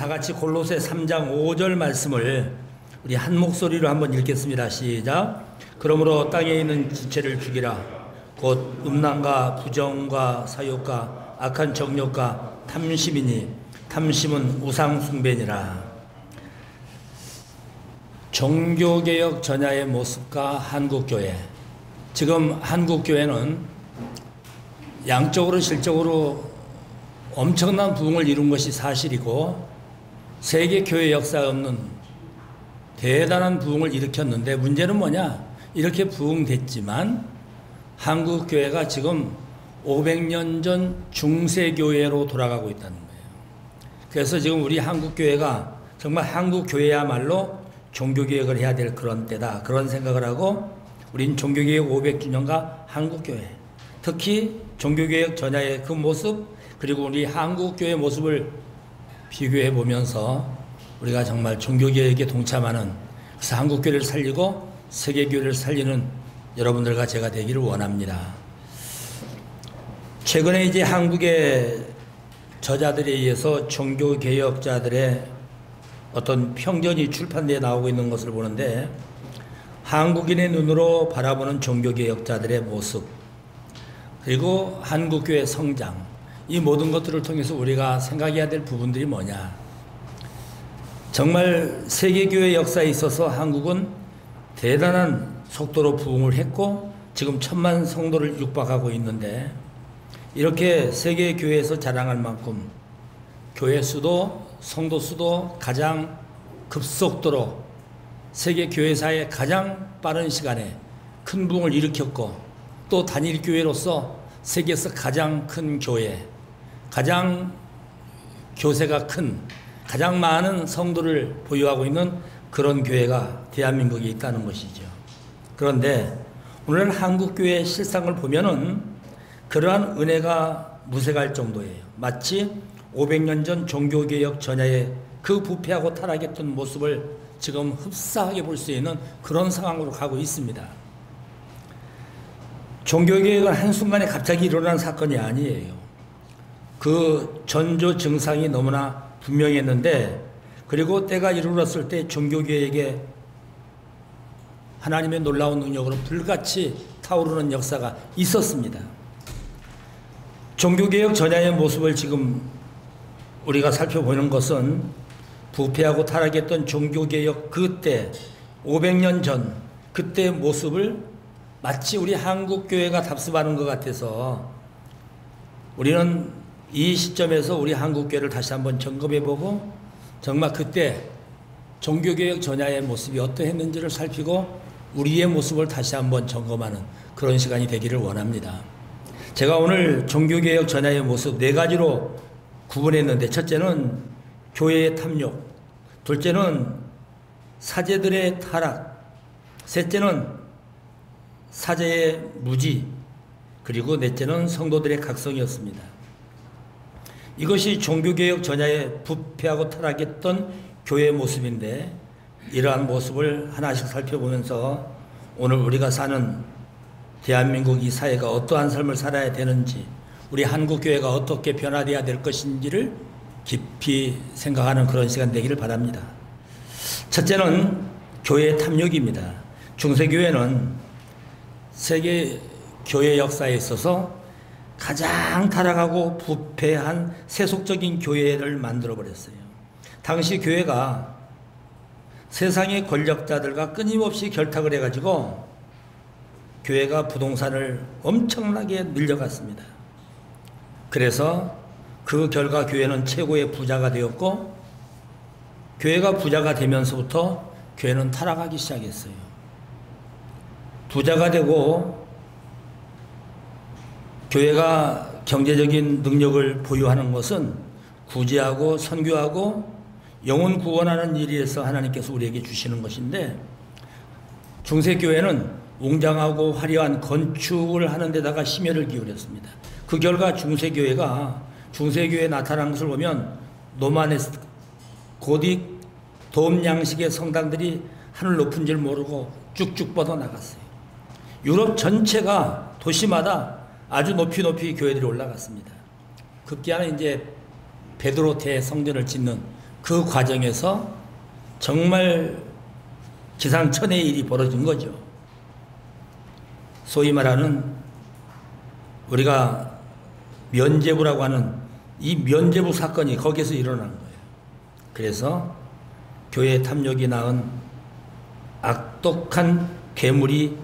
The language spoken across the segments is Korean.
다 같이 골로새 3장 5절 말씀을 우리 한 목소리로 한번 읽겠습니다. 시작. 그러므로 땅에 있는 지체를 죽이라. 곧 음란과 부정과 사욕과 악한 정욕과 탐심이니 탐심은 우상 숭배니라. 종교개혁 전야의 모습과 한국교회. 지금 한국교회는 양적으로 실적으로 엄청난 부흥을 이룬 것이 사실이고 세계 교회 역사 없는 대단한 부흥을 일으켰는데 문제는 뭐냐? 이렇게 부흥됐지만 한국 교회가 지금 500년 전 중세교회로 돌아가고 있다는 거예요. 그래서 지금 우리 한국 교회가 정말 한국 교회야말로 종교개혁을 해야 될 그런 때다, 그런 생각을 하고 우린 종교개혁 500주년과 한국 교회, 특히 종교개혁 전야의 그 모습, 그리고 우리 한국교회 모습을 비교해 보면서 우리가 정말 종교개혁에 동참하는, 그래서 한국교회를 살리고 세계교회를 살리는 여러분들과 제가 되기를 원합니다. 최근에 이제 한국의 저자들에 의해서 종교개혁자들의 어떤 평전이 출판되어 나오고 있는 것을 보는데, 한국인의 눈으로 바라보는 종교개혁자들의 모습, 그리고 한국교회 성장, 이 모든 것들을 통해서 우리가 생각해야 될 부분들이 뭐냐. 정말 세계교회 역사에 있어서 한국은 대단한 속도로 부흥을 했고 지금 1000만 성도를 육박하고 있는데, 이렇게 세계교회에서 자랑할 만큼 교회 수도, 성도 수도 가장 급속도로 세계교회사의 가장 빠른 시간에 큰 부흥을 일으켰고, 또 단일교회로서 세계에서 가장 큰 교회, 가장 교세가 큰, 가장 많은 성도를 보유하고 있는 그런 교회가 대한민국에 있다는 것이죠. 그런데 오늘 한국교회의 실상을 보면은 그러한 은혜가 무색할 정도예요. 마치 500년 전 종교개혁 전야의 그 부패하고 타락했던 모습을 지금 흡사하게 볼 수 있는 그런 상황으로 가고 있습니다. 종교개혁은 한순간에 갑자기 일어난 사건이 아니에요. 그 전조 증상이 너무나 분명했는데, 그리고 때가 이르렀을 때 종교개혁에 하나님의 놀라운 능력으로 불같이 타오르는 역사가 있었습니다. 종교개혁 전야의 모습을 지금 우리가 살펴보는 것은 부패하고 타락했던 종교개혁 그때 500년 전 그때의 모습을 마치 우리 한국교회가 답습하는 것 같아서 우리는 이 시점에서 우리 한국교회를 다시 한번 점검해보고 정말 그때 종교개혁 전야의 모습이 어떠했는지를 살피고 우리의 모습을 다시 한번 점검하는 그런 시간이 되기를 원합니다. 제가 오늘 종교개혁 전야의 모습 4가지로 구분했는데, 첫째는 교회의 탐욕, 둘째는 사제들의 타락, 셋째는 사제의 무지, 그리고 넷째는 성도들의 각성이었습니다. 이것이 종교개혁 전야에 부패하고 타락했던 교회의 모습인데, 이러한 모습을 하나씩 살펴보면서 오늘 우리가 사는 대한민국 이 사회가 어떠한 삶을 살아야 되는지, 우리 한국교회가 어떻게 변화되어야 될 것인지를 깊이 생각하는 그런 시간 되기를 바랍니다. 첫째는 교회의 탐욕입니다. 중세교회는 세계 교회 역사에 있어서 가장 타락하고 부패한 세속적인 교회를 만들어버렸어요. 당시 교회가 세상의 권력자들과 끊임없이 결탁을 해가지고 교회가 부동산을 엄청나게 늘려갔습니다. 그래서 그 결과 교회는 최고의 부자가 되었고, 교회가 부자가 되면서부터 교회는 타락하기 시작했어요. 부자가 되고 교회가 경제적인 능력을 보유하는 것은 구제하고 선교하고 영혼 구원하는 일에서 하나님께서 우리에게 주시는 것인데, 중세교회는 웅장하고 화려한 건축을 하는 데다가 심혈을 기울였습니다. 그 결과 중세교회에 나타난 것을 보면 노마네스, 고딕, 돔 양식의 성당들이 하늘 높은 줄 모르고 쭉쭉 뻗어나갔어요. 유럽 전체가 도시마다 아주 높이 교회들이 올라갔습니다. 급기야는 이제 베드로 대성전을 짓는 그 과정에서 정말 기상천외의 일이 벌어진 거죠. 소위 말하는 우리가 면죄부라고 하는 이 면죄부 사건이 거기서 일어난 거예요. 그래서 교회 탐욕이 낳은 악독한 괴물이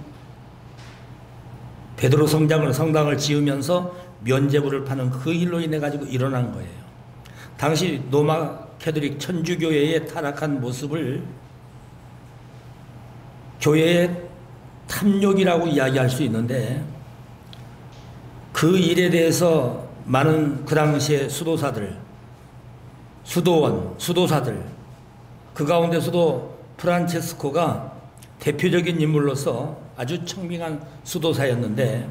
베드로 성당을 지으면서 면죄부를 파는 그 일로 인해 가지고 일어난 거예요. 당시 로마 캐톨릭 천주교회의 타락한 모습을 교회의 탐욕이라고 이야기할 수 있는데, 그 일에 대해서 많은 그 당시의 수도사들, 수도사들, 그 가운데서도 프란체스코가 대표적인 인물로서 아주 청빙한 수도사였는데,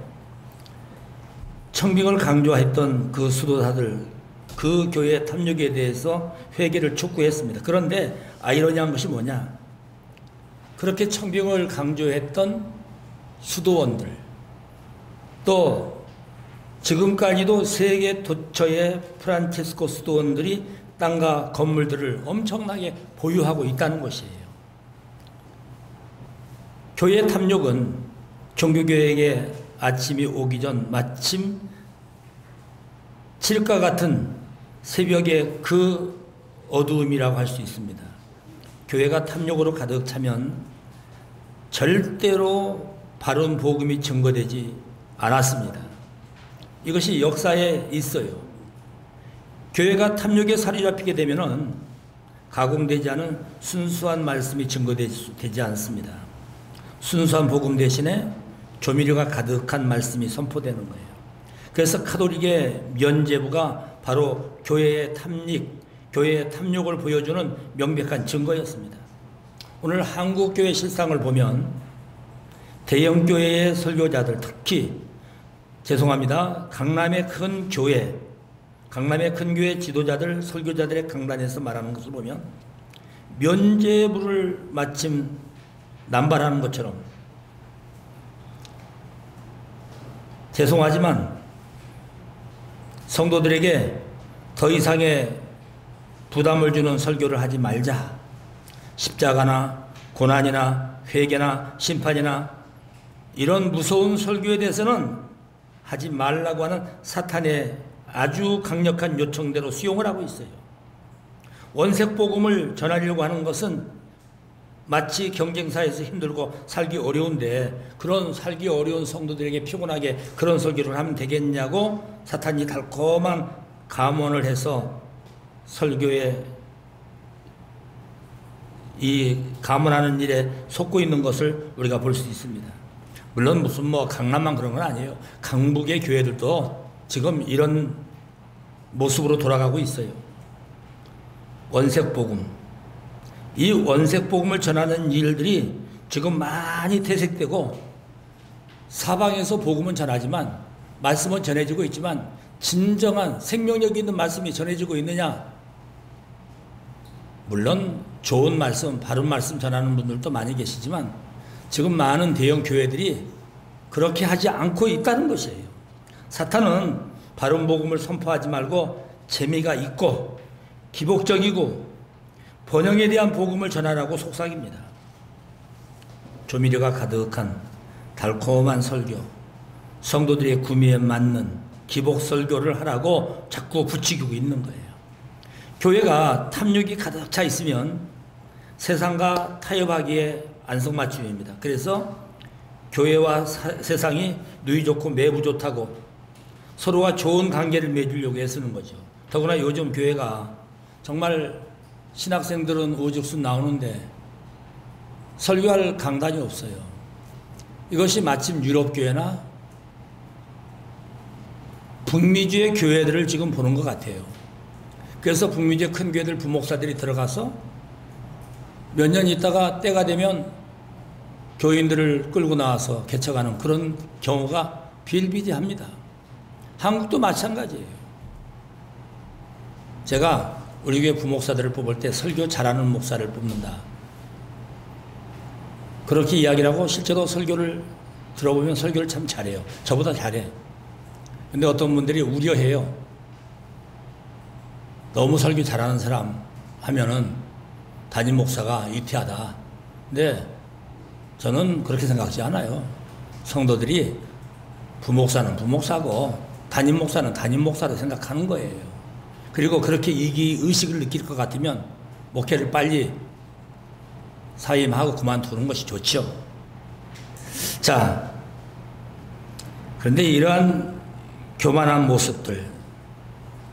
청빙을 강조했던 그 수도사들, 그 교회의 탐욕에 대해서 회개를 촉구했습니다. 그런데 아이러니한 것이 뭐냐? 그렇게 청빙을 강조했던 수도원들, 또 지금까지도 세계 도처의 프란체스코 수도원들이 땅과 건물들을 엄청나게 보유하고 있다는 것이에요. 교회 탐욕은 종교교회에게 아침이 오기 전 마침 칠과 같은 새벽의 그 어두움이라고 할 수 있습니다. 교회가 탐욕으로 가득 차면 절대로 바른 복음이 증거되지 않았습니다. 이것이 역사에 있어요. 교회가 탐욕에 사로잡히게 되면은 가공되지 않은 순수한 말씀이 증거되지 않습니다. 순수한 복음 대신에 조미료가 가득한 말씀이 선포되는 거예요. 그래서 가톨릭의 면죄부가 바로 교회의 탐욕을 보여주는 명백한 증거였습니다. 오늘 한국교회 실상을 보면 대형교회의 설교자들, 특히 죄송합니다, 강남의 큰 교회 지도자들, 설교자들의 강단에서 말하는 것을 보면 면죄부를 마침 남발하는 것처럼, 죄송하지만 성도들에게 더 이상의 부담을 주는 설교를 하지 말자, 십자가나 고난이나 회개나 심판이나 이런 무서운 설교에 대해서는 하지 말라고 하는 사탄의 아주 강력한 요청대로 수용을 하고 있어요. 원색복음을 전하려고 하는 것은 마치 경쟁사에서 힘들고 살기 어려운데, 그런 살기 어려운 성도들에게 피곤하게 그런 설교를 하면 되겠냐고 사탄이 달콤한 감언을 해서 설교에 이 감언하는 일에 속고 있는 것을 우리가 볼 수 있습니다. 물론 무슨 강남만 그런 건 아니에요. 강북의 교회들도 지금 이런 모습으로 돌아가고 있어요. 원색복음, 이 원색복음을 전하는 일들이 지금 많이 퇴색되고, 사방에서 복음은 전하지만, 말씀은 전해지고 있지만 진정한 생명력 있는 말씀이 전해지고 있느냐? 물론 좋은 말씀, 바른 말씀 전하는 분들도 많이 계시지만 지금 많은 대형 교회들이 그렇게 하지 않고 있다는 것이에요. 사탄은 바른 복음을 선포하지 말고 재미가 있고 기복적이고 번영에 대한 복음을 전하라고 속삭입니다. 조미료가 가득한 달콤한 설교, 성도들의 구미에 맞는 기복 설교를 하라고 자꾸 부추기고 있는 거예요. 교회가 탐욕이 가득 차 있으면 세상과 타협하기에 안성맞춤입니다. 그래서 교회와 세상이 누이 좋고 매부 좋다고 서로가 좋은 관계를 맺으려고 애쓰는 거죠. 더구나 요즘 교회가 정말 신학생들은 오죽순 나오는데 설교할 강단이 없어요. 이것이 마침 유럽교회나 북미주의 교회들을 지금 보는 것 같아요. 그래서 북미주의 큰 교회들 부목사들이 들어가서 몇 년 있다가 때가 되면 교인들을 끌고 나와서 개척하는 그런 경우가 비일비재합니다. 한국도 마찬가지예요. 제가 우리 교회 부목사들을 뽑을 때 설교 잘하는 목사를 뽑는다, 그렇게 이야기를 하고, 실제로 설교를 들어보면 설교를 참 잘해요. 저보다 잘해. 근데 어떤 분들이 우려해요. 너무 설교 잘하는 사람 하면은 담임 목사가 위태하다. 근데 저는 그렇게 생각하지 않아요. 성도들이 부목사는 부목사고 담임 목사는 담임 목사로 생각하는 거예요. 그리고 그렇게 의식을 느낄 것 같으면 목회를 빨리 사임하고 그만두는 것이 좋죠. 자, 그런데 이러한 교만한 모습들,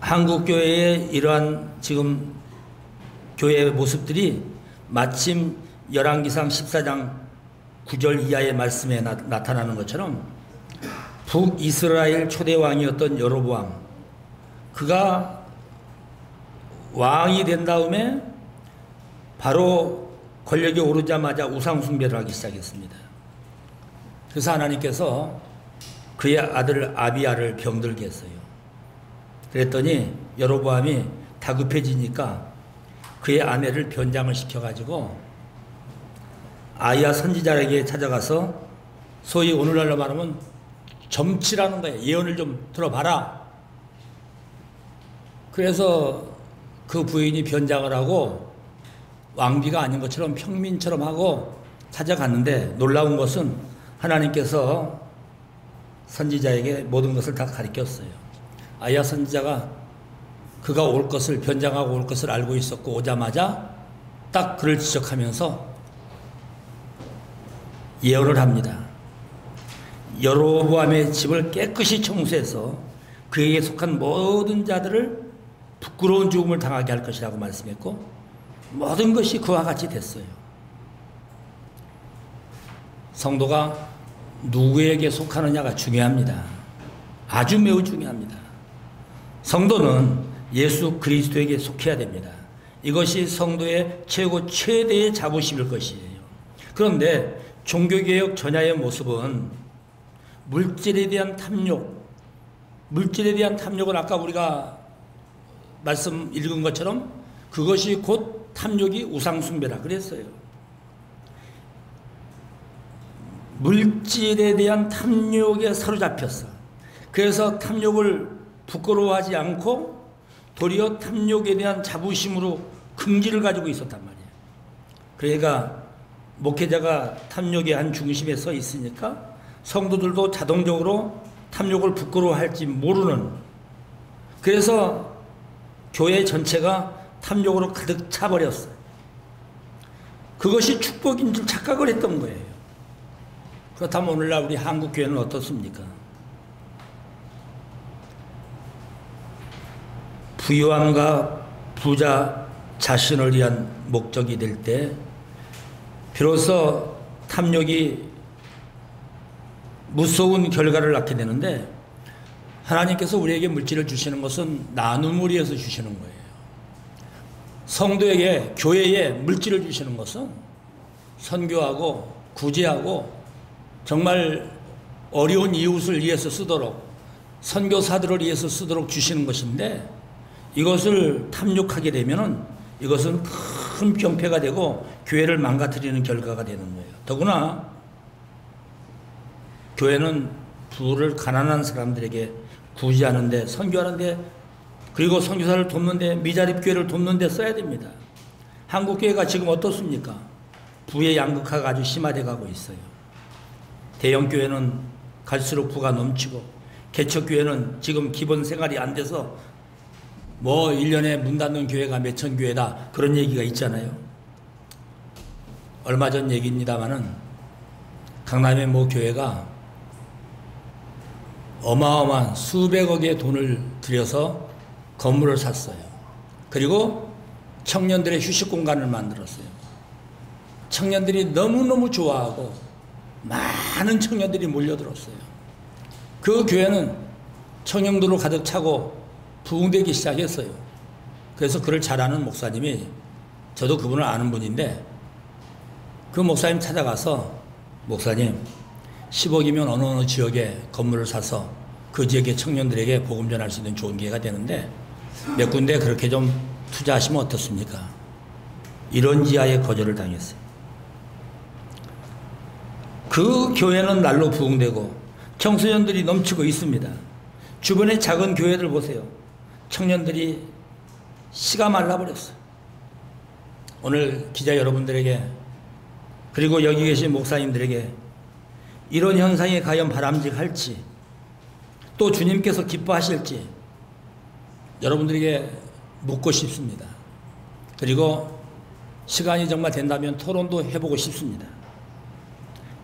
한국교회의 이러한 지금 교회의 모습들이 마침 열왕기상 14장 9절 이하의 말씀에 나타나는 것처럼 북이스라엘 초대 왕이었던 여로보암, 그가 왕이 된 다음에 바로 권력에 오르자마자 우상숭배를 하기 시작했습니다. 그래서 하나님께서 그의 아들 아비야를 병들게 했어요. 그랬더니 여로보암이 다급해지니까 그의 아내를 변장을 시켜가지고 아이야 선지자에게 찾아가서 소위 오늘날로 말하면 점치라는 거예요. 예언을 좀 들어봐라. 그래서 그 부인이 변장을 하고 왕비가 아닌 것처럼 평민처럼 하고 찾아갔는데 놀라운 것은 하나님께서 선지자에게 모든 것을 다 가르쳤어요. 아이야 선지자가 그가 올 것을 변장하고 올 것을 알고 있었고 오자마자 딱 그를 지적하면서 예언을 합니다. 여로보암의 집을 깨끗이 청소해서 그에게 속한 모든 자들을 부끄러운 죽음을 당하게 할 것이라고 말씀했고 모든 것이 그와 같이 됐어요. 성도가 누구에게 속하느냐가 중요합니다. 아주 매우 중요합니다. 성도는 예수 그리스도에게 속해야 됩니다. 이것이 성도의 최대의 자부심일 것이에요. 그런데 종교개혁 전야의 모습은 물질에 대한 탐욕, 물질에 대한 탐욕은 아까 우리가 말씀 읽은 것처럼 그것이 곧 탐욕이 우상숭배라 그랬어요. 물질에 대한 탐욕에 사로잡혔어. 그래서 탐욕을 부끄러워하지 않고 도리어 탐욕에 대한 자부심으로 긍지를 가지고 있었단 말이에요. 그러니까 목회자가 탐욕의 한 중심에 서 있으니까 성도들도 자동적으로 탐욕을 부끄러워할지 모르는, 그래서 교회 전체가 탐욕으로 가득 차버렸어요. 그것이 축복인 줄 착각을 했던 거예요. 그렇다면 오늘날 우리 한국교회는 어떻습니까? 부유함과 부자 자신을 위한 목적이 될 때 비로소 탐욕이 무서운 결과를 낳게 되는데, 하나님께서 우리에게 물질을 주시는 것은 나눔을 위해서 주시는 거예요. 성도에게, 교회에 물질을 주시는 것은 선교하고 구제하고 정말 어려운 이웃을 위해서 쓰도록, 선교사들을 위해서 쓰도록 주시는 것인데, 이것을 탐욕하게 되면은 이것은 큰 병폐가 되고 교회를 망가뜨리는 결과가 되는 거예요. 더구나 교회는 부를 가난한 사람들에게 구제하는데, 선교하는데, 그리고 선교사를 돕는데, 미자립 교회를 돕는데 써야 됩니다. 한국 교회가 지금 어떻습니까? 부의 양극화가 아주 심화돼 가고 있어요. 대형 교회는 갈수록 부가 넘치고, 개척 교회는 지금 기본 생활이 안 돼서 뭐 1년에 문 닫는 교회가 몇천 교회다 그런 얘기가 있잖아요. 얼마 전 얘기입니다마는 강남의 모 교회가 어마어마한 수백억의 돈을 들여서 건물을 샀어요. 그리고 청년들의 휴식 공간을 만들었어요. 청년들이 너무너무 좋아하고 많은 청년들이 몰려들었어요. 그 교회는 청년들로 가득 차고 부흥되기 시작했어요. 그래서 그를 잘 아는 목사님이, 저도 그분을 아는 분인데, 그 목사님 찾아가서 목사님 10억이면 어느 지역에 건물을 사서 그 지역의 청년들에게 복음 전할 수 있는 좋은 기회가 되는데 몇 군데 그렇게 좀 투자하시면 어떻습니까? 이런 지하에 거절을 당했어요. 그 교회는 날로 부흥되고 청소년들이 넘치고 있습니다. 주변의 작은 교회들 보세요. 청년들이 씨가 말라버렸어요. 오늘 기자 여러분들에게 그리고 여기 계신 목사님들에게 이런 현상이 과연 바람직할지 또 주님께서 기뻐하실지 여러분들에게 묻고 싶습니다. 그리고 시간이 정말 된다면 토론도 해보고 싶습니다.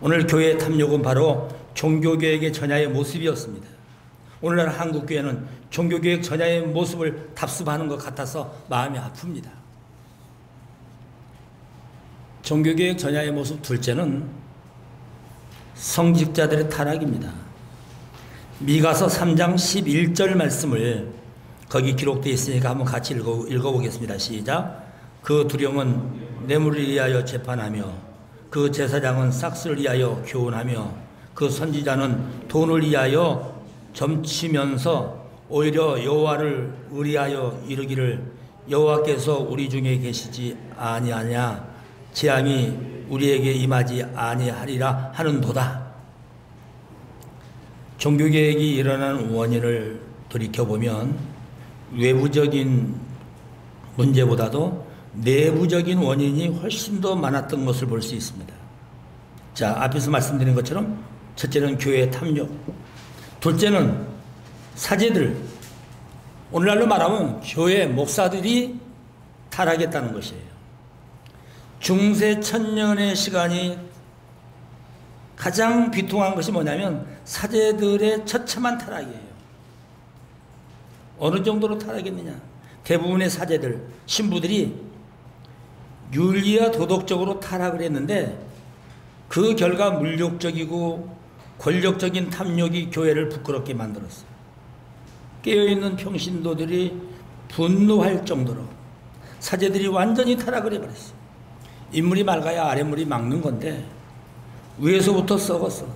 오늘 교회의 탐욕은 바로 종교개혁의 전야의 모습이었습니다. 오늘날 한국교회는 종교개혁 전야의 모습을 답습하는 것 같아서 마음이 아픕니다. 종교개혁 전야의 모습 둘째는 성직자들의 타락입니다. 미가서 3장 11절 말씀을 거기 기록되어 있으니까 한번 같이 읽어보겠습니다. 시작. 그 두령은 뇌물을 위하여 재판하며 그 제사장은 싹스를 위하여 교훈하며 그 선지자는 돈을 위하여 점치면서 오히려 여호와를 의리하여 이르기를 여호와께서 우리 중에 계시지 아니하냐 재앙이 우리에게 임하지 아니하리라 하는도다. 종교개혁이 일어나는 원인을 돌이켜보면 외부적인 문제보다도 내부적인 원인이 훨씬 더 많았던 것을 볼 수 있습니다. 자, 앞에서 말씀드린 것처럼 첫째는 교회의 탐욕, 둘째는 사제들, 오늘날로 말하면 교회 목사들이 타락했다는 것이에요. 중세 천년의 시간이 가장 비통한 것이 뭐냐면 사제들의 처참한 타락이에요. 어느 정도로 타락했느냐? 대부분의 사제들, 신부들이 윤리와 도덕적으로 타락을 했는데 그 결과 물욕적이고 권력적인 탐욕이 교회를 부끄럽게 만들었어요. 깨어있는 평신도들이 분노할 정도로 사제들이 완전히 타락을 해버렸어요. 인물이 맑아야 아랫물이 막는 건데 위에서부터 썩었어.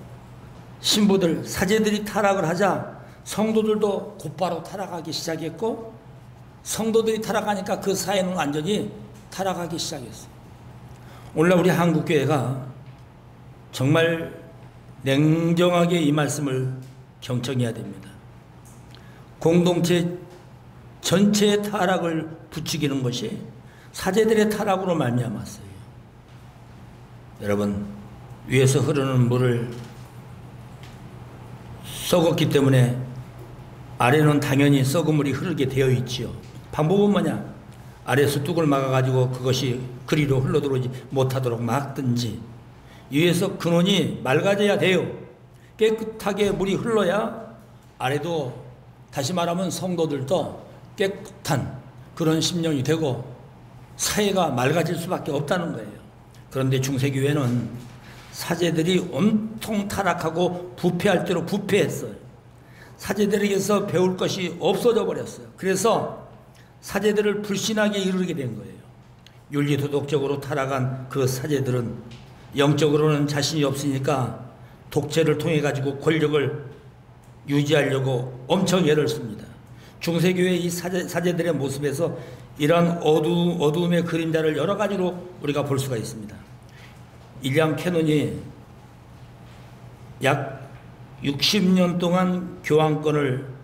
신부들, 사제들이 타락을 하자 성도들도 곧바로 타락하기 시작했고 성도들이 타락하니까 그 사회는 완전히 타락하기 시작했어요. 오늘날 우리 한국교회가 정말 냉정하게 이 말씀을 경청해야 됩니다. 공동체 전체의 타락을 부추기는 것이 사제들의 타락으로 말미암았어요. 여러분, 위에서 흐르는 물을 썩었기 때문에 아래는 당연히 썩은 물이 흐르게 되어 있지요. 방법은 뭐냐? 아래에서 뚝을 막아가지고 그것이 그리로 흘러들어오지 못하도록 막든지 위에서 근원이 맑아져야 돼요. 깨끗하게 물이 흘러야 아래도 다시 말하면 성도들도 깨끗한 그런 심령이 되고 사회가 맑아질 수밖에 없다는 거예요. 그런데 중세교회는 사제들이 온통 타락하고 부패할 대로 부패했어요. 사제들에게서 배울 것이 없어져 버렸어요. 그래서 사제들을 불신하게 이르게 된 거예요. 윤리도덕적으로 타락한 그 사제들은 영적으로는 자신이 없으니까 독재를 통해 가지고 권력을 유지하려고 엄청 애를 씁니다. 중세교회의 이 사제들의 모습에서 이러한 어두움의 그림자를 여러 가지로 우리가 볼 수가 있습니다. 일리엄 캐논이 약 60년 동안 교황권을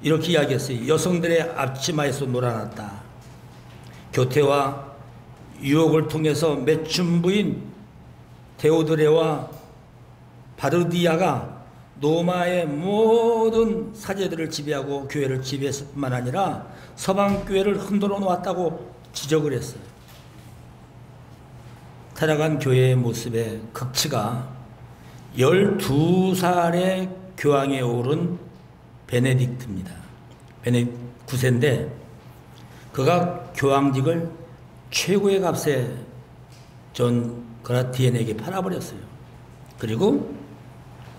이렇게 이야기했어요. 여성들의 앞치마에서 놀아났다. 교태와 유혹을 통해서 매춘부인 데오드레와 바르디아가 로마의 모든 사제들을 지배하고 교회를 지배했을 뿐만 아니라 서방교회를 흔들어 놓았다고 지적을 했어요. 타락한 교회의 모습의 극치가 12살의 교황에 오른 베네딕트입니다. 베네딕트 9세인데 그가 교황직을 최고의 값에 존 그라티엔에게 팔아버렸어요. 그리고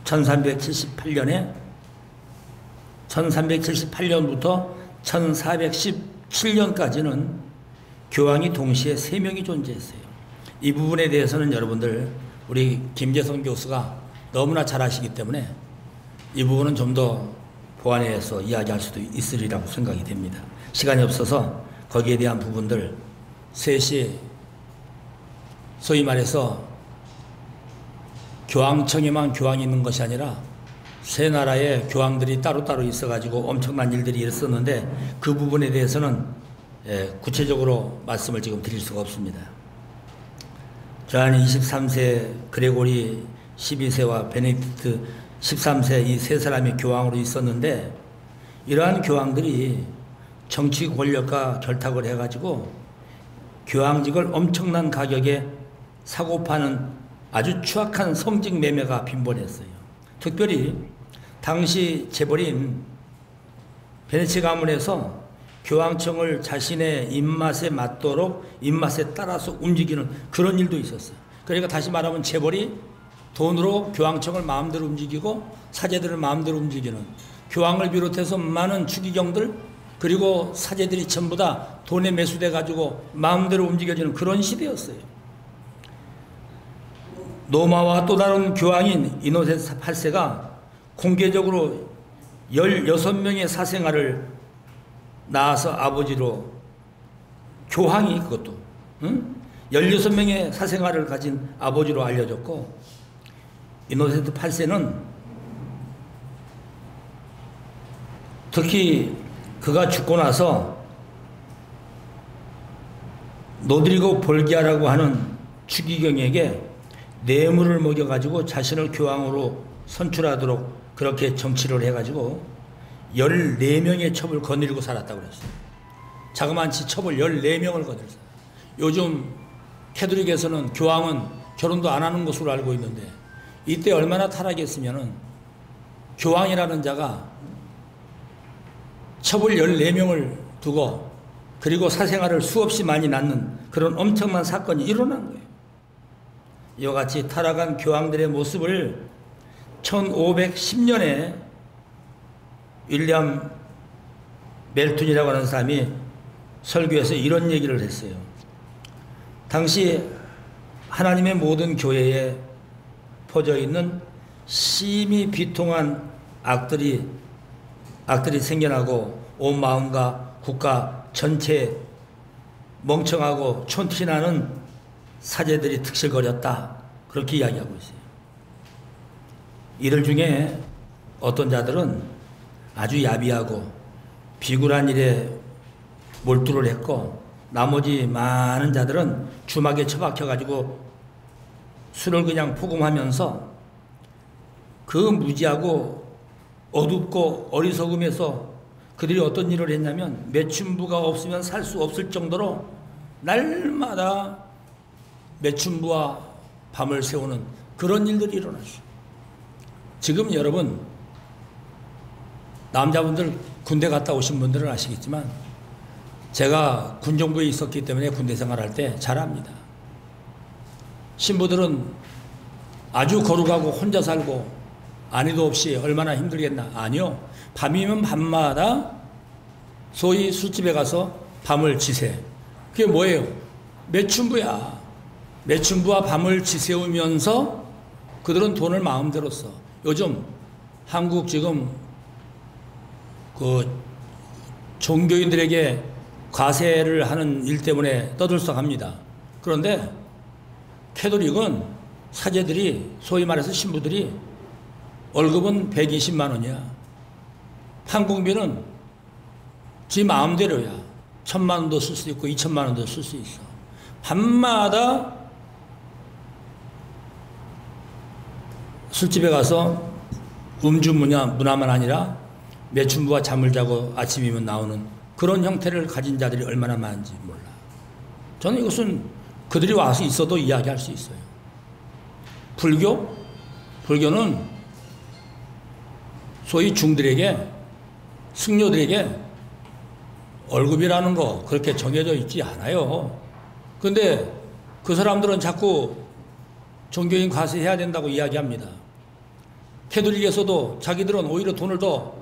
1378년부터 1417년까지는 교황이 동시에 3명이 존재했어요. 이 부분에 대해서는 여러분들 우리 김재성 교수가 너무나 잘 아시기 때문에 이 부분은 좀 더 보완해서 이야기할 수도 있으리라고 생각이 됩니다. 시간이 없어서 거기에 대한 부분들 셋이 소위 말해서 교황청에만 교황이 있는 것이 아니라 세 나라의 교황들이 따로따로 있어가지고 엄청난 일들이 있었는데 그 부분에 대해서는 구체적으로 말씀을 지금 드릴 수가 없습니다. 조한 23세, 그레고리 12세와 베네딕트 13세 이 세 사람이 교황으로 있었는데, 이러한 교황들이 정치 권력과 결탁을 해가지고 교황직을 엄청난 가격에 사고 파는 아주 추악한 성직 매매가 빈번했어요. 특별히 당시 재벌인 베네치 가문에서 교황청을 자신의 입맛에 맞도록 입맛에 따라서 움직이는 그런 일도 있었어요. 그러니까 다시 말하면 재벌이 돈으로 교황청을 마음대로 움직이고 사제들을 마음대로 움직이는, 교황을 비롯해서 많은 추기경들 그리고 사제들이 전부 다 돈에 매수돼 가지고 마음대로 움직여지는 그런 시대였어요. 로마와 또 다른 교황인 이노센스 8세가 공개적으로 16명의 사생아를 낳아서 아버지로, 교황이 그것도 16명의 사생아를 가진 아버지로 알려졌고, 이노센트 8세는 특히 그가 죽고 나서 노드리고 볼기아라고 하는 추기경에게 뇌물을 먹여가지고 자신을 교황으로 선출하도록 그렇게 정치를 해가지고 14명의 첩을 거느리고 살았다고 그랬어요. 자그만치 첩을 14명을 거느렸어요. 요즘 캐톨릭에서는 교황은 결혼도 안 하는 것으로 알고 있는데, 이때 얼마나 타락했으면은 교황이라는 자가 첩을 14명을 두고 그리고 사생아를 수없이 많이 낳는 그런 엄청난 사건이 일어난 거예요. 이와 같이 타락한 교황들의 모습을 1510년에 윌리엄 멜툰이라고 하는 사람이 설교에서 이런 얘기를 했어요. 당시 하나님의 모든 교회에 퍼져 있는 심히 비통한 악들이 생겨나고 온 마음과 국가 전체에 멍청하고 촌티나는 사제들이 특실거렸다, 그렇게 이야기하고 있어요. 이들 중에 어떤 자들은 아주 야비하고 비굴한 일에 몰두를 했고, 나머지 많은 자들은 주막에 처박혀가지고 술을 그냥 포금하면서 그 무지하고 어둡고 어리석음에서 그들이 어떤 일을 했냐면, 매춘부가 없으면 살 수 없을 정도로 날마다 매춘부와 밤을 새우는 그런 일들이 일어났어요. 지금 여러분, 남자분들 군대 갔다 오신 분들은 아시겠지만, 제가 군정부에 있었기 때문에 군대 생활할 때 잘 압니다. 신부들은 아주 거룩하고 혼자 살고 아내도 없이 얼마나 힘들겠나. 아니요, 밤이면 밤마다 소위 술집에 가서 밤을 지새. 그게 뭐예요? 매춘부야. 매춘부와 밤을 지새우면서 그들은 돈을 마음대로 써. 요즘 한국 지금 그 종교인들에게 과세를 하는 일 때문에 떠들썩합니다. 그런데 캐톨릭은 사제들이, 소위 말해서 신부들이 월급은 120만 원이야. 판공비는 지 마음대로야. 1,000만 원도 쓸 수 있고 2,000만 원도 쓸 수 있어. 밤마다 술집에 가서 음주 문화만 아니라 매춘부와 잠을 자고 아침이면 나오는 그런 형태를 가진 자들이 얼마나 많은지 몰라. 저는 이것은 그들이 와서 있어도 이야기할 수 있어요. 불교는 소위 중들에게, 승려들에게 월급이라는 거 그렇게 정해져 있지 않아요. 근데 그 사람들은 자꾸 종교인 과세해야 된다고 이야기합니다. 캐톨릭에서도 자기들은 오히려 돈을 더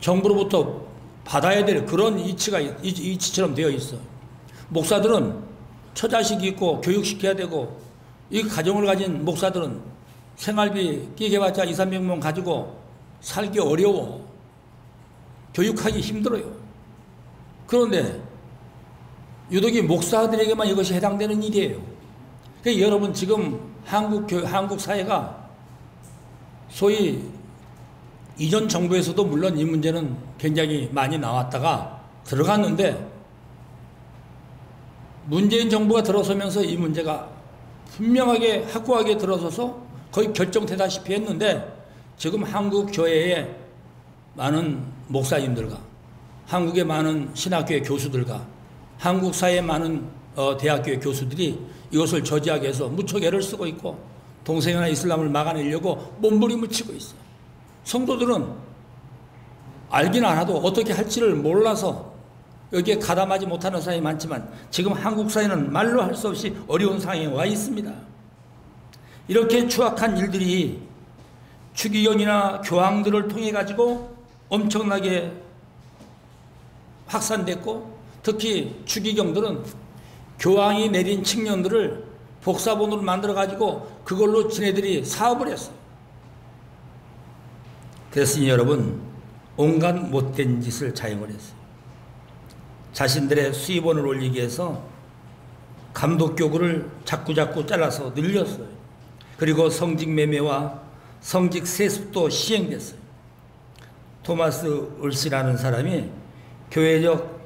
정부로부터 받아야 될 그런 이치처럼 되어 있어. 목사들은 처자식이 있고 교육시켜야 되고, 이 가정을 가진 목사들은 생활비 끼게봤자 200~300만 가지고 살기 어려워. 교육하기 힘들어요. 그런데 유독이 목사들에게만 이것이 해당되는 일이에요. 그러니까 여러분, 지금 한국 사회가 소위 이전 정부에서도 물론 이 문제는 굉장히 많이 나왔다가 들어갔는데 문재인 정부가 들어서면서 이 문제가 분명하게 확고하게 들어서서 거의 결정되다시피 했는데 지금 한국 교회의 많은 목사님들과 한국의 많은 신학교의 교수들과 한국 사회의 많은 대학교의 교수들이 이것을 저지하기 위해서 무척 애를 쓰고 있고 동성애나 이슬람을 막아내려고 몸부림을 치고 있어요. 성도들은 알긴 알아도 어떻게 할지를 몰라서 여기에 가담하지 못하는 사람이 많지만 지금 한국 사회는 말로 할 수 없이 어려운 상황에 와 있습니다. 이렇게 추악한 일들이 추기경이나 교황들을 통해 가지고 엄청나게 확산됐고 특히 추기경들은 교황이 내린 칙령들을 복사본으로 만들어 가지고 그걸로 지네들이 사업을 했어요. 그랬으니 여러분 온갖 못된 짓을 자행을 했어요. 자신들의 수입원을 올리기 위해서 감독교구를 자꾸자꾸 잘라서 늘렸어요. 그리고 성직 매매와 성직 세습도 시행됐어요. 토마스 울시라는 사람이 교회적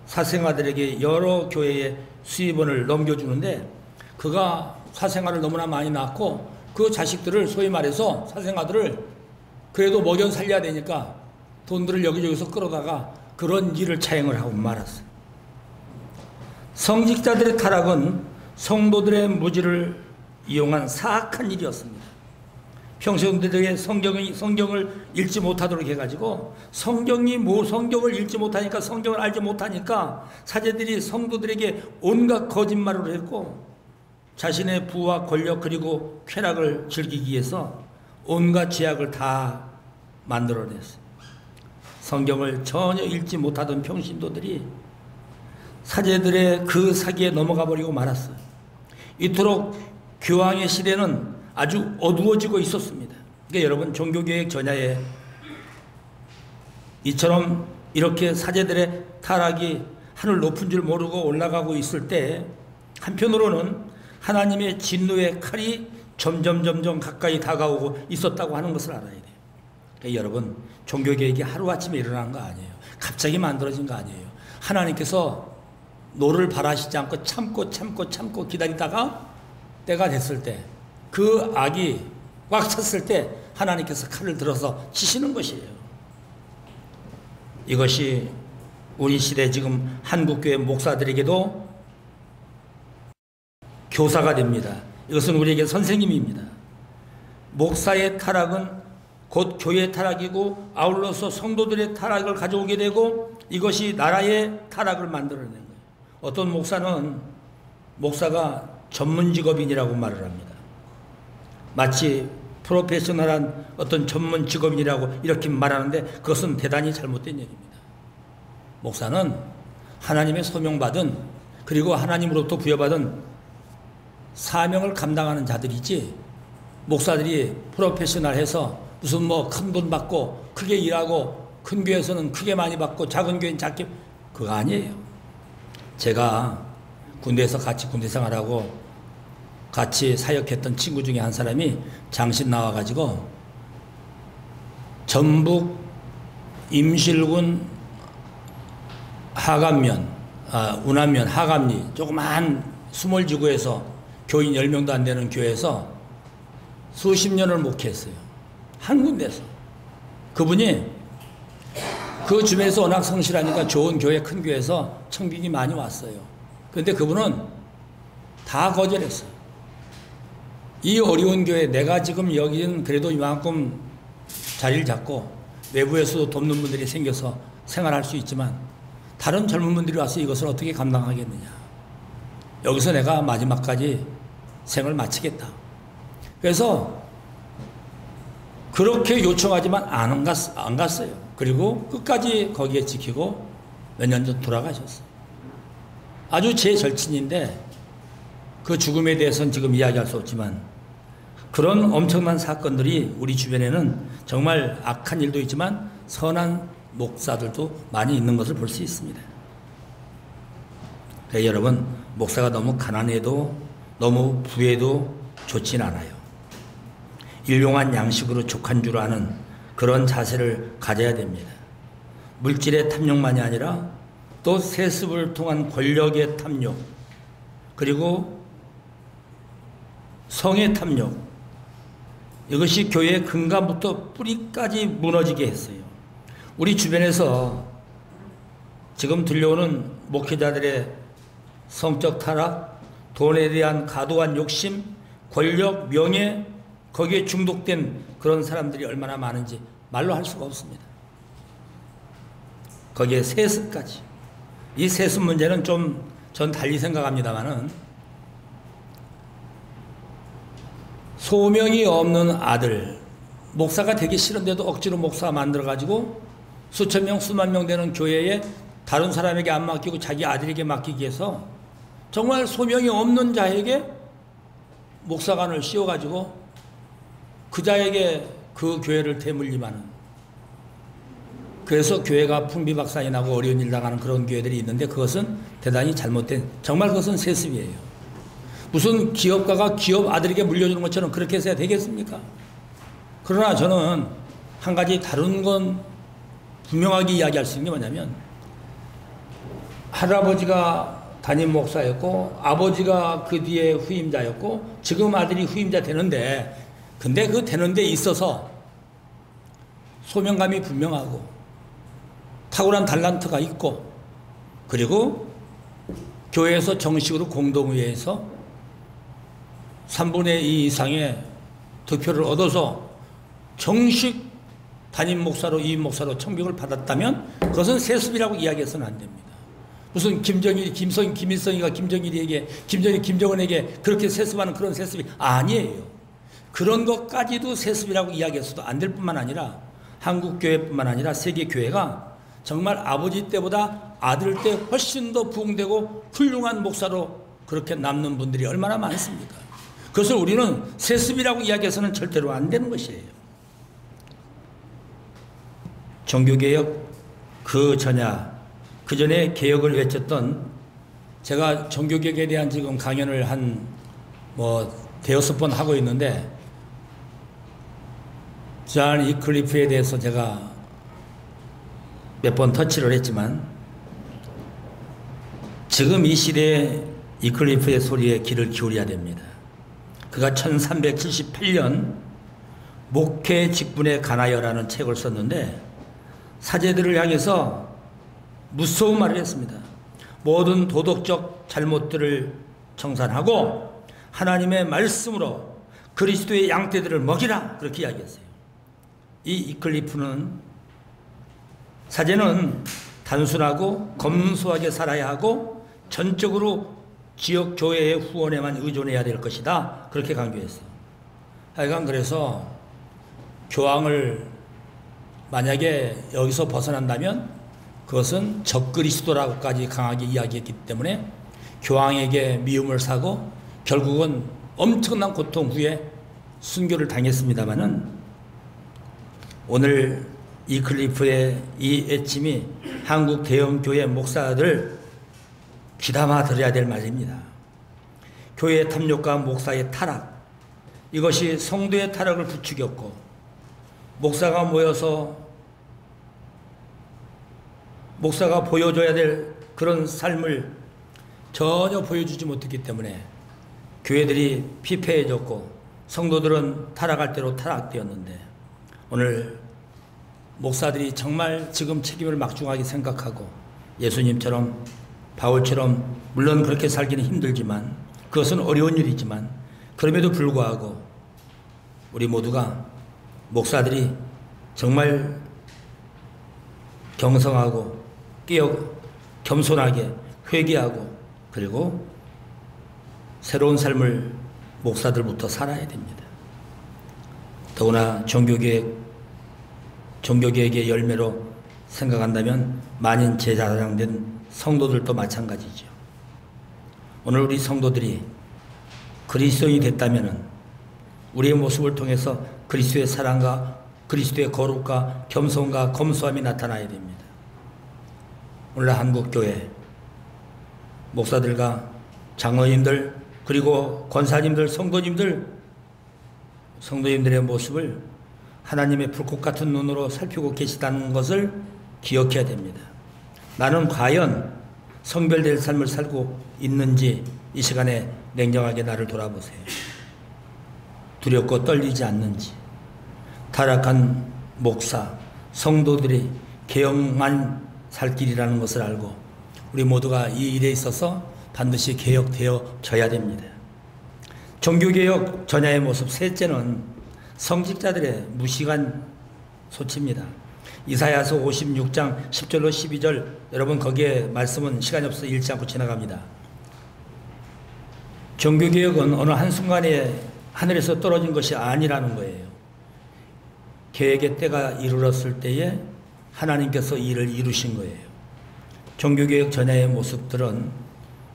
사생아들에게 여러 교회의 수입원을 넘겨주는데 그가 사생아를 너무나 많이 낳고 그 자식들을 소위 말해서 사생아들을 그래도 먹여 살려야 되니까 돈들을 여기저기서 끌어다가 그런 일을 자행을 하고 말았어요. 성직자들의 타락은 성도들의 무지를 이용한 사악한 일이었습니다. 평소들에게 성경을 읽지 못하도록 해가지고 성경을 읽지 못하니까 성경을 알지 못하니까 사제들이 성도들에게 온갖 거짓말을 했고 자신의 부와 권력 그리고 쾌락을 즐기기 위해서 온갖 죄악을 다 만들어냈어요. 성경을 전혀 읽지 못하던 평신도들이 사제들의 그 사기에 넘어가 버리고 말았어요. 이토록 교황의 시대는 아주 어두워지고 있었습니다. 그러니까 여러분 종교개혁 전야에 이처럼 이렇게 사제들의 타락이 하늘 높은 줄 모르고 올라가고 있을 때 한편으로는 하나님의 진노의 칼이 점점 가까이 다가오고 있었다고 하는 것을 알아야 돼요. 그러니까 여러분 종교개혁이 하루아침에 일어난 거 아니에요. 갑자기 만들어진 거 아니에요. 하나님께서 노를 바라시지 않고 참고 기다리다가 때가 됐을 때 그 악이 꽉 찼을 때 하나님께서 칼을 들어서 치시는 것이에요. 이것이 우리 시대 지금 한국교회 목사들에게도 교사가 됩니다. 이것은 우리에게 선생님입니다. 목사의 타락은 곧 교회의 타락이고 아울러서 성도들의 타락을 가져오게 되고 이것이 나라의 타락을 만들어내는 거예요. 어떤 목사가 전문 직업인이라고 말을 합니다. 마치 프로페셔널한 어떤 전문 직업인이라고 이렇게 말하는데 그것은 대단히 잘못된 얘기입니다. 목사는 하나님의 소명받은 그리고 하나님으로부터 부여받은 사명을 감당하는 자들이지 목사들이 프로페셔널해서 무슨 뭐 큰 돈 받고 크게 일하고 큰 교회에서는 크게 많이 받고 작은 교회는 작게 그거 아니에요. 제가 군대에서 같이 군대 생활하고 같이 사역했던 친구 중에 한 사람이 장신 나와가지고 전북 임실군 운암면 하감리 조그마한 수몰지구에서 교인 10명도 안 되는 교회에서 수십 년을 목회했어요. 한 군데서. 그분이 그 주변에서 워낙 성실하니까 좋은 교회, 큰 교회에서 청빙이 많이 왔어요. 그런데 그분은 다 거절했어요. 이 어려운 교회, 내가 지금 여기는 그래도 이만큼 자리를 잡고 외부에서도 돕는 분들이 생겨서 생활할 수 있지만 다른 젊은 분들이 와서 이것을 어떻게 감당하겠느냐. 여기서 내가 마지막까지 생을 마치겠다. 그래서 그렇게 요청하지만 안 갔어요. 그리고 끝까지 거기에 지키고 몇 년 전 돌아가셨어요. 아주 제 절친인데 그 죽음에 대해서는 지금 이야기할 수 없지만 그런 엄청난 사건들이 우리 주변에는 정말 악한 일도 있지만 선한 목사들도 많이 있는 것을 볼 수 있습니다. 그래서 여러분 목사가 너무 가난해도 너무 부해도 좋진 않아요. 일용한 양식으로 족한 줄 아는 그런 자세를 가져야 됩니다. 물질의 탐욕만이 아니라 또 세습을 통한 권력의 탐욕, 그리고 성의 탐욕, 이것이 교회의 근간부터 뿌리까지 무너지게 했어요. 우리 주변에서 지금 들려오는 목회자들의 성적 타락, 돈에 대한 과도한 욕심, 권력, 명예, 거기에 중독된 그런 사람들이 얼마나 많은지 말로 할 수가 없습니다. 거기에 세습까지. 이 세습 문제는 좀 전 달리 생각합니다만은, 소명이 없는 아들, 목사가 되기 싫은데도 억지로 목사 만들어가지고 수천 명, 수만 명 되는 교회에 다른 사람에게 안 맡기고 자기 아들에게 맡기기 위해서 정말 소명이 없는 자에게 목사관을 씌워가지고 그 자에게 그 교회를 대물림하는, 그래서 교회가 풍비박산이 나고 어려운 일 당하는 그런 교회들이 있는데, 그것은 대단히 잘못된, 정말 그것은 세습이에요. 무슨 기업가가 기업 아들에게 물려주는 것처럼 그렇게 해서야 되겠습니까? 그러나 저는 한 가지 다른 건 분명하게 이야기할 수 있는 게 뭐냐면, 할아버지가 담임 목사였고 아버지가 그 뒤에 후임자였고 지금 아들이 후임자 되는데, 근데 그 되는 데 있어서 소명감이 분명하고 탁월한 달란트가 있고, 그리고 교회에서 정식으로 공동회의에서 3분의 2 이상의 득표를 얻어서 정식 담임 목사로, 이임 목사로 청빙을 받았다면 그것은 세습이라고 이야기해서는 안 됩니다. 무슨 김정일이, 김일성이가 김정은에게 그렇게 세습하는 그런 세습이 아니에요. 그런 것까지도 세습이라고 이야기해서도 안 될 뿐만 아니라 한국교회뿐만 아니라 세계교회가 정말 아버지 때보다 아들 때 훨씬 더 부흥되고 훌륭한 목사로 그렇게 남는 분들이 얼마나 많습니까? 그것을 우리는 세습이라고 이야기해서는 절대로 안 되는 것이에요. 종교개혁 그 전에 개혁을 외쳤던, 제가 종교개혁에 대한 지금 강연을 한 대여섯 번 하고 있는데, 존 위클리프에 대해서 제가 몇 번 터치를 했지만, 지금 이 시대에 위클리프의 소리에 귀를 기울여야 됩니다. 그가 1378년 목회 직분에 관하여라는 책을 썼는데, 사제들을 향해서 무서운 말을 했습니다. 모든 도덕적 잘못들을 청산하고 하나님의 말씀으로 그리스도의 양떼들을 먹이라, 그렇게 이야기했어요. 이 위클리프는, 사제는 단순하고 검소하게 살아야 하고 전적으로 지역 교회의 후원에만 의존해야 될 것이다, 그렇게 강조했어요. 하여간 그래서 교황을 만약에 여기서 벗어난다면 그것은 적그리스도라고까지 강하게 이야기했기 때문에 교황에게 미움을 사고 결국은 엄청난 고통 후에 순교를 당했습니다마는, 오늘 위클리프의 이 애침이 한국 대형교회 목사들 귀담아 들어야 될 말입니다. 교회의 탐욕과 목사의 타락, 이것이 성도의 타락을 부추겼고, 목사가 모여서 목사가 보여줘야 될 그런 삶을 전혀 보여주지 못했기 때문에 교회들이 피폐해졌고 성도들은 타락할 대로 타락되었는데, 오늘 목사들이 정말 지금 책임을 막중하게 생각하고 예수님처럼, 바울처럼, 물론 그렇게 살기는 힘들지만, 그것은 어려운 일이지만, 그럼에도 불구하고 우리 모두가, 목사들이 정말 경성하고 겸손하게 회개하고 그리고 새로운 삶을 목사들부터 살아야 됩니다. 더구나 종교개혁의 열매로 생각한다면 만인 제사장된 성도들도 마찬가지죠. 오늘 우리 성도들이 그리스도인이 됐다면 우리의 모습을 통해서 그리스도의 사랑과 그리스도의 거룩과 겸손과 검소함이 나타나야 됩니다. 오늘 한국교회 목사들과 장로님들, 그리고 권사님들, 성도님들의 모습을 하나님의 불꽃 같은 눈으로 살피고 계시다는 것을 기억해야 됩니다. 나는 과연 성별될 삶을 살고 있는지 이 시간에 냉정하게 나를 돌아보세요. 두렵고 떨리지 않는지. 타락한 목사, 성도들이 개혁만 살 길이라는 것을 알고 우리 모두가 이 일에 있어서 반드시 개혁되어져야 됩니다. 종교개혁 전야의 모습 셋째는 성직자들의 무시한 소치입니다. 이사야서 56장 10절로 12절, 여러분 거기에 말씀은 시간이 없어서 읽지 않고 지나갑니다. 종교개혁은 어느 한순간에 하늘에서 떨어진 것이 아니라는 거예요. 계획의 때가 이르렀을 때에 하나님께서 이 일을 이루신 거예요. 종교개혁 전야의 모습들은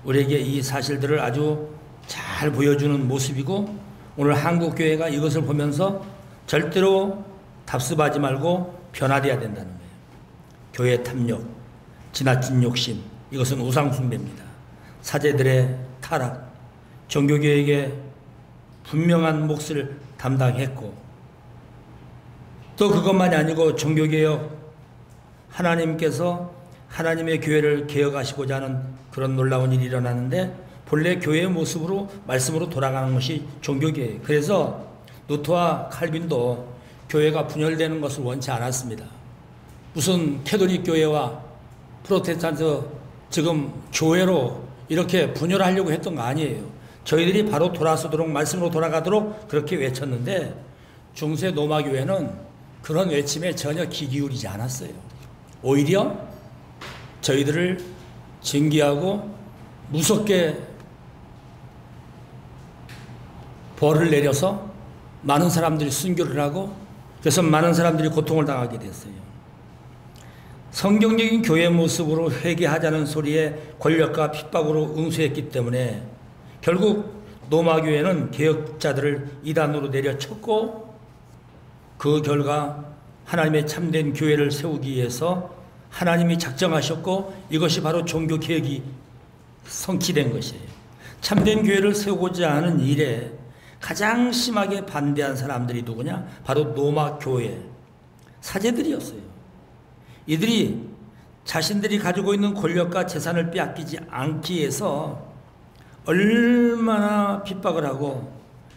우리에게 이 사실들을 아주 잘 보여주는 모습이고, 오늘 한국교회가 이것을 보면서 절대로 답습하지 말고 변화되어야 된다는 거예요. 교회 탐욕, 지나친 욕심, 이것은 우상숭배입니다. 사제들의 타락, 종교개혁에 분명한 몫을 담당했고, 또 그것만이 아니고 종교개혁, 하나님께서 하나님의 교회를 개혁하시고자 하는 그런 놀라운 일이 일어나는데, 본래 교회의 모습으로 말씀으로 돌아가는 것이 종교개혁. 그래서 루터와 칼빈도 교회가 분열되는 것을 원치 않았습니다. 무슨 캐톨릭 교회와 프로테스탄트 지금 교회로 이렇게 분열하려고 했던 거 아니에요. 저희들이 바로 돌아서도록, 말씀으로 돌아가도록 그렇게 외쳤는데, 중세 로마 교회는 그런 외침에 전혀 귀 기울이지 않았어요. 오히려 저희들을 징계하고 무섭게 벌을 내려서 많은 사람들이 순교를 하고, 그래서 많은 사람들이 고통을 당하게 됐어요. 성경적인 교회 모습으로 회개하자는 소리에 권력과 핍박으로 응수했기 때문에 결국 로마 교회는 개혁자들을 이단으로 내려쳤고, 그 결과 하나님의 참된 교회를 세우기 위해서 하나님이 작정하셨고, 이것이 바로 종교개혁이 성취된 것이에요. 참된 교회를 세우고자 하는 일에 가장 심하게 반대한 사람들이 누구냐? 바로 로마 교회 사제들이었어요. 이들이 자신들이 가지고 있는 권력과 재산을 빼앗기지 않기 위해서 얼마나 핍박을 하고,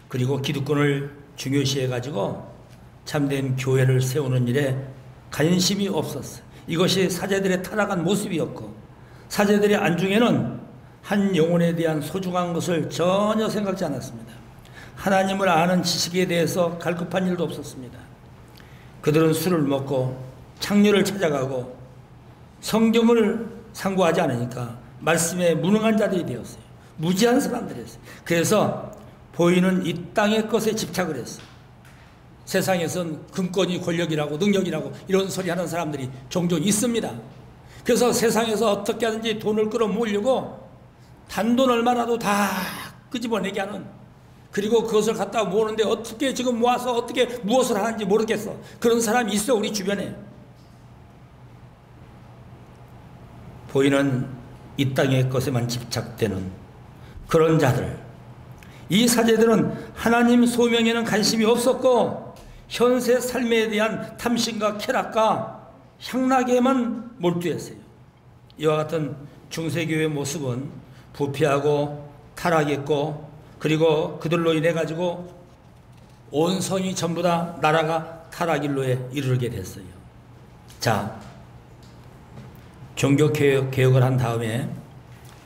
그리고 기득권을 중요시해 가지고 참된 교회를 세우는 일에 관심이 없었어요. 이것이 사제들의 타락한 모습이었고, 사제들의 안중에는 한 영혼에 대한 소중한 것을 전혀 생각지 않았습니다. 하나님을 아는 지식에 대해서 갈급한 일도 없었습니다. 그들은 술을 먹고 창녀를 찾아가고 성경을 상고하지 않으니까 말씀에 무능한 자들이 되었어요. 무지한 사람들이었어요. 그래서 보이는 이 땅의 것에 집착을 했어요. 세상에선 금권이 권력이라고 능력이라고 이런 소리 하는 사람들이 종종 있습니다. 그래서 세상에서 어떻게 하든지 돈을 끌어모으려고 단돈 얼마라도 다 끄집어내게 하는, 그리고 그것을 갖다가 모으는데 어떻게 지금 모아서 어떻게 무엇을 하는지 모르겠어. 그런 사람이 있어, 우리 주변에. 보이는 이 땅의 것에만 집착되는 그런 자들. 이 사제들은 하나님 소명에는 관심이 없었고, 현세 삶에 대한 탐심과 쾌락과 향락에만 몰두했어요. 이와 같은 중세교회의 모습은 부패하고 타락했고, 그리고 그들로 인해 가지고 온 성이 전부 다 나라가 타락일로에 이르게 됐어요. 자, 종교개혁을 한 다음에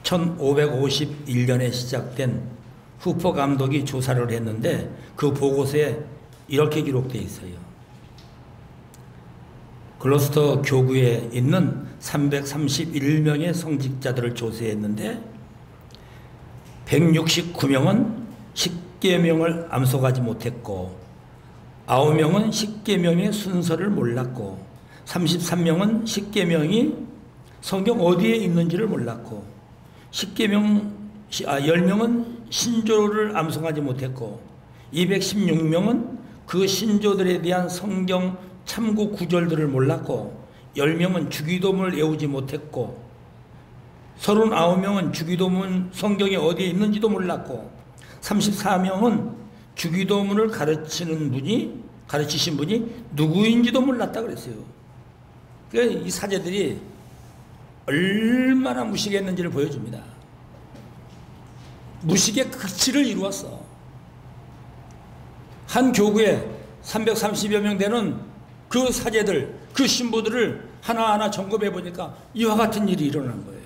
1551년에 시작된 후퍼 감독이 조사를 했는데, 그 보고서에 이렇게 기록되어 있어요. 글로스터 교구에 있는 331명의 성직자들을 조사했는데 169명은 십계명을 암송하지 못했고, 9명은 십계명의 순서를 몰랐고, 33명은 십계명이 성경 어디에 있는지를 몰랐고, 10명은 신조를 암송하지 못했고, 216명은 그 신조들에 대한 성경 참고 구절들을 몰랐고, 10명은 주기도문을 외우지 못했고, 39명은 주기도문 성경이 어디에 있는지도 몰랐고, 34명은 주기도문을 가르치신 분이 누구인지도 몰랐다 그랬어요. 이 사제들이 얼마나 무식했는지를 보여줍니다. 무식의 극치를 이루었어. 한 교구에 330여 명 되는 그 사제들, 그 신부들을 하나하나 점검해 보니까 이와 같은 일이 일어난 거예요.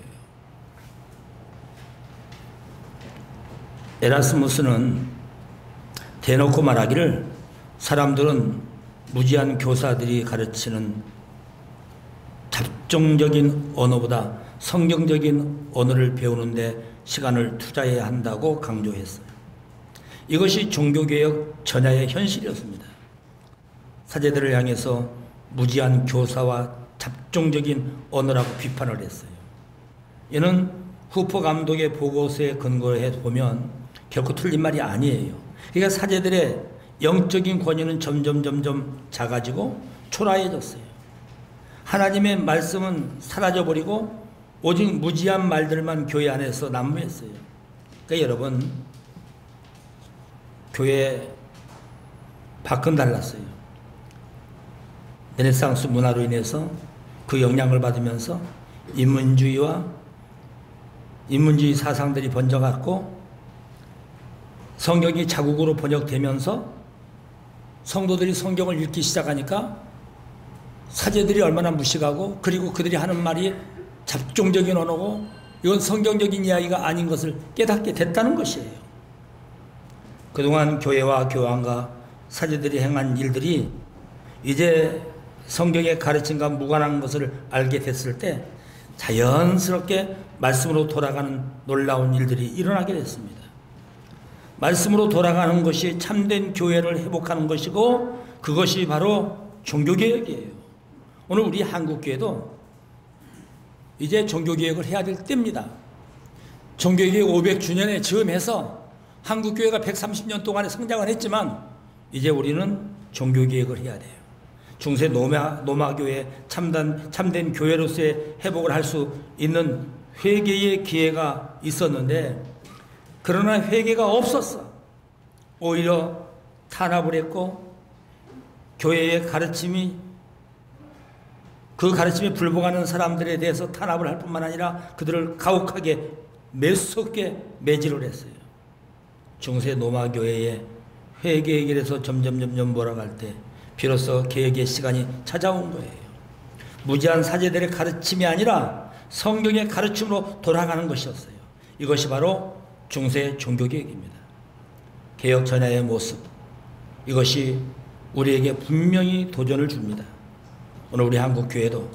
에라스무스는 대놓고 말하기를 사람들은 무지한 교사들이 가르치는 잡종적인 언어보다 성경적인 언어를 배우는데 시간을 투자해야 한다고 강조했어요. 이것이 종교개혁 전야의 현실이었습니다. 사제들을 향해서 무지한 교사와 잡종적인 언어라고 비판을 했어요. 이는 후퍼 감독의 보고서에 근거해 보면 결코 틀린 말이 아니에요. 그러니까 사제들의 영적인 권위는 점점 작아지고 초라해졌어요. 하나님의 말씀은 사라져버리고 오직 무지한 말들만 교회 안에서 난무했어요. 그러니까 여러분, 교회 밖은 달랐어요. 르네상스 문화로 인해서 그 영향을 받으면서 인문주의 사상들이 번져갔고 성경이 자국으로 번역되면서 성도들이 성경을 읽기 시작하니까 사제들이 얼마나 무식하고 그리고 그들이 하는 말이 잡종적인 언어고 이건 성경적인 이야기가 아닌 것을 깨닫게 됐다는 것이에요. 그동안 교회와 교황과 사제들이 행한 일들이 이제 성경의 가르침과 무관한 것을 알게 됐을 때 자연스럽게 말씀으로 돌아가는 놀라운 일들이 일어나게 됐습니다. 말씀으로 돌아가는 것이 참된 교회를 회복하는 것이고 그것이 바로 종교개혁이에요. 오늘 우리 한국교회도 이제 종교개혁을 해야 될 때입니다. 종교개혁 500주년에 즈음해서 한국교회가 130년 동안에 성장을 했지만 이제 우리는 종교개혁을 해야 돼요. 중세 노마교회 참된 교회로서의 회복을 할 수 있는 회개의 기회가 있었는데 그러나 회개가 없었어. 오히려 탄압을 했고 교회의 가르침이 그 가르침에 불복하는 사람들에 대해서 탄압을 할 뿐만 아니라 그들을 가혹하게 매섭게 매질을 했어요. 중세 노마교회의 회개의 길에서 점점 몰아갈 때 비로소 개혁의 시간이 찾아온 거예요. 무지한 사제들의 가르침이 아니라 성경의 가르침으로 돌아가는 것이었어요. 이것이 바로 중세 종교개혁입니다. 개혁 전야의 모습, 이것이 우리에게 분명히 도전을 줍니다. 오늘 우리 한국교회도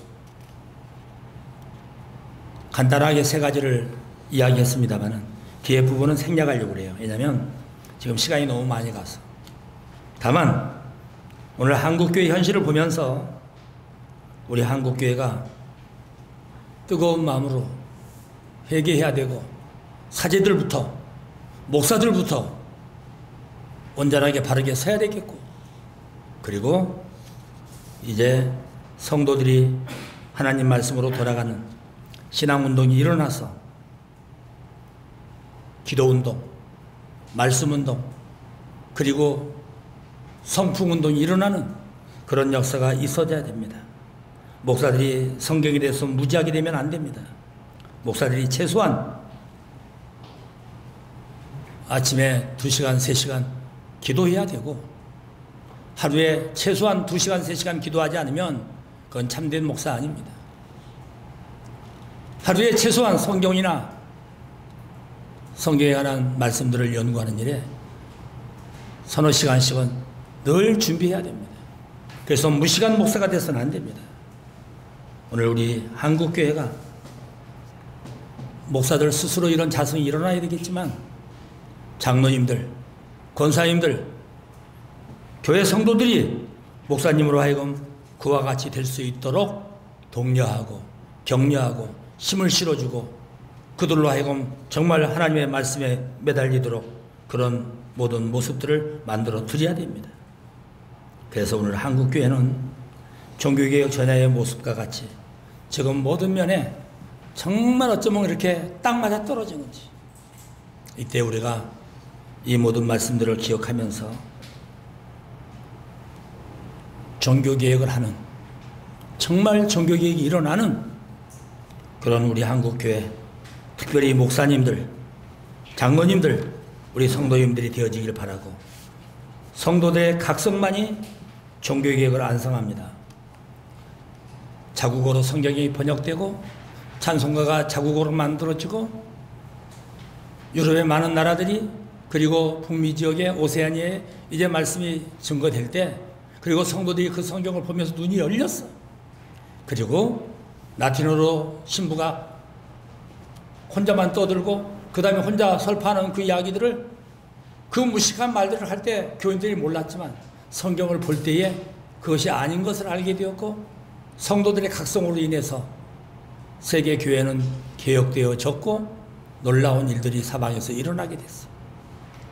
간단하게 세 가지를 이야기했습니다만 뒤에 부분은 생략하려고 그래요. 왜냐하면 지금 시간이 너무 많이 가서. 다만 오늘 한국교회 현실을 보면서 우리 한국교회가 뜨거운 마음으로 회개해야 되고 사제들부터 목사들부터 온전하게 바르게 서야 되겠고 그리고 이제 성도들이 하나님 말씀으로 돌아가는 신앙운동이 일어나서 기도운동, 말씀운동 그리고 성풍운동이 일어나는 그런 역사가 있어야 됩니다. 목사들이 성경에 대해서 무지하게 되면 안 됩니다. 목사들이 최소한 아침에 2시간, 3시간 기도해야 되고 하루에 최소한 2시간, 3시간 기도하지 않으면 그건 참된 목사 아닙니다. 하루에 최소한 성경이나 성경에 관한 말씀들을 연구하는 일에 서너 시간씩은 늘 준비해야 됩니다. 그래서 무시간 목사가 돼서는 안 됩니다. 오늘 우리 한국교회가 목사들 스스로 이런 자성이 일어나야 되겠지만 장로님들, 권사님들, 교회 성도들이 목사님으로 하여금 그와 같이 될 수 있도록 독려하고 격려하고 힘을 실어주고 그들로 하여금 정말 하나님의 말씀에 매달리도록 그런 모든 모습들을 만들어 드려야 됩니다. 그래서 오늘 한국교회는 종교개혁 전야의 모습과 같이 지금 모든 면에 정말 어쩌면 이렇게 딱 맞아 떨어지는지 이때 우리가 이 모든 말씀들을 기억하면서 종교개혁을 하는 정말 종교개혁이 일어나는 그런 우리 한국교회, 특별히 목사님들, 장로님들, 우리 성도님들이 되어지길 바라고, 성도들의 각성만이 종교개혁을 안성합니다. 자국어로 성경이 번역되고 찬송가가 자국어로 만들어지고, 유럽의 많은 나라들이, 그리고 북미 지역의 오세아니아에 이제 말씀이 증거될 때, 그리고 성도들이 그 성경을 보면서 눈이 열렸어. 그리고 라틴어로 신부가 혼자만 떠들고 그 다음에 혼자 설파하는 그 이야기들을, 그 무식한 말들을 할 때 교인들이 몰랐지만 성경을 볼 때에 그것이 아닌 것을 알게 되었고, 성도들의 각성으로 인해서 세계 교회는 개혁되어졌고 놀라운 일들이 사방에서 일어나게 됐어.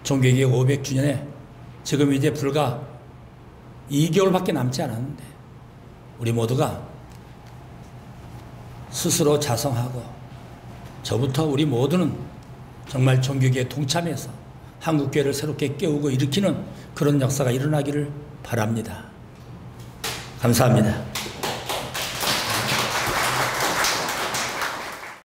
종교개혁 500주년에 지금 이제 불과 2개월밖에 남지 않았는데, 우리 모두가 스스로 자성하고 저부터 우리 모두는 정말 종교개혁에 동참해서 한국교회를 새롭게 깨우고 일으키는 그런 역사가 일어나기를 바랍니다. 감사합니다.